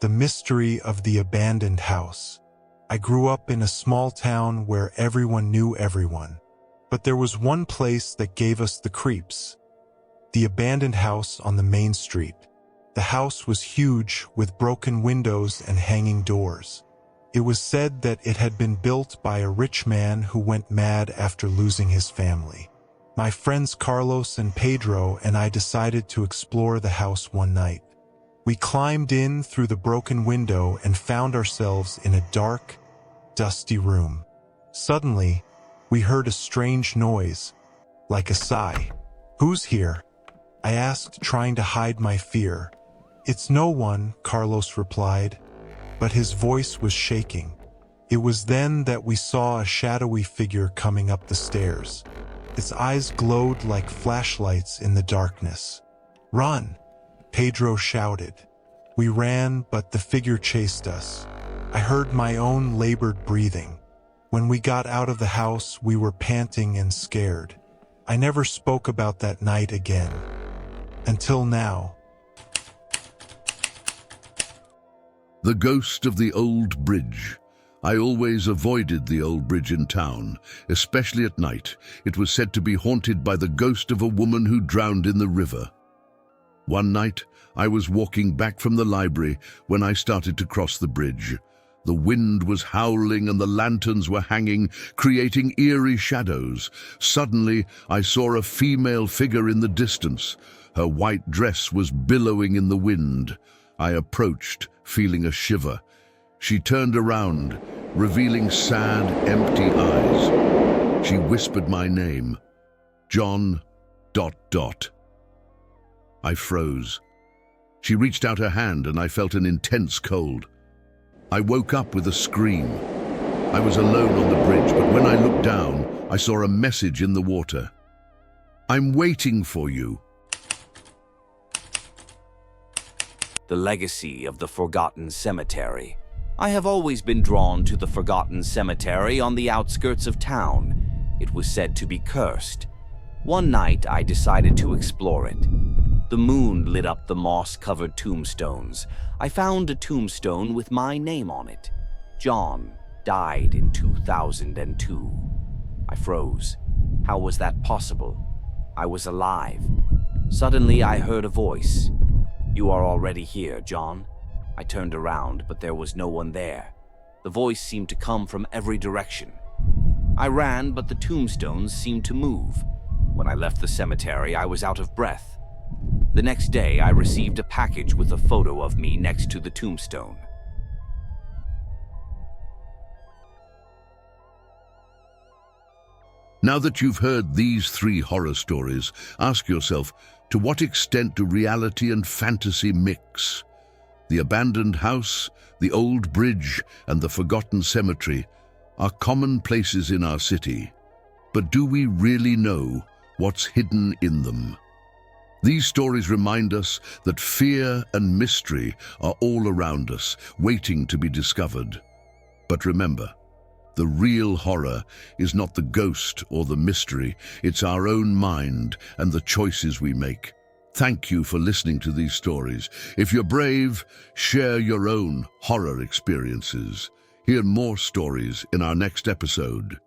The mystery of the abandoned house. I grew up in a small town where everyone knew everyone. But there was one place that gave us the creeps. The abandoned house on the main street. The house was huge, with broken windows and hanging doors. It was said that it had been built by a rich man who went mad after losing his family. My friends Carlos and Pedro and I decided to explore the house one night. We climbed in through the broken window and found ourselves in a dark, dusty room. Suddenly, we heard a strange noise, like a sigh. "Who's here?" I asked, trying to hide my fear. "It's no one," Carlos replied, but his voice was shaking. It was then that we saw a shadowy figure coming up the stairs. Its eyes glowed like flashlights in the darkness. "Run!" Pedro shouted. We ran, but the figure chased us. I heard my own labored breathing. When we got out of the house, we were panting and scared. I never spoke about that night again. Until now. The ghost of the old bridge. I always avoided the old bridge in town, especially at night. It was said to be haunted by the ghost of a woman who drowned in the river. One night, I was walking back from the library when I started to cross the bridge. The wind was howling and the lanterns were hanging, creating eerie shadows. Suddenly, I saw a female figure in the distance. Her white dress was billowing in the wind. I approached, feeling a shiver. She turned around, revealing sad, empty eyes. She whispered my name, John ... I froze. She reached out her hand and I felt an intense cold. I woke up with a scream. I was alone on the bridge, but when I looked down, I saw a message in the water. "I'm waiting for you." The legacy of the forgotten cemetery. I have always been drawn to the forgotten cemetery on the outskirts of town. It was said to be cursed. One night, I decided to explore it. The moon lit up the moss-covered tombstones. I found a tombstone with my name on it. John died in 2002. I froze. How was that possible? I was alive. Suddenly, I heard a voice. "You are already here, John." I turned around, but there was no one there. The voice seemed to come from every direction. I ran, but the tombstones seemed to move. When I left the cemetery, I was out of breath. The next day, I received a package with a photo of me next to the tombstone. Now that you've heard these 3 horror stories, ask yourself, to what extent do reality and fantasy mix? The abandoned house, the old bridge, and the forgotten cemetery are common places in our city. But do we really know what's hidden in them? These stories remind us that fear and mystery are all around us, waiting to be discovered. But remember, the real horror is not the ghost or the mystery, it's our own mind and the choices we make. Thank you for listening to these stories. If you're brave, share your own horror experiences. Hear more stories in our next episode.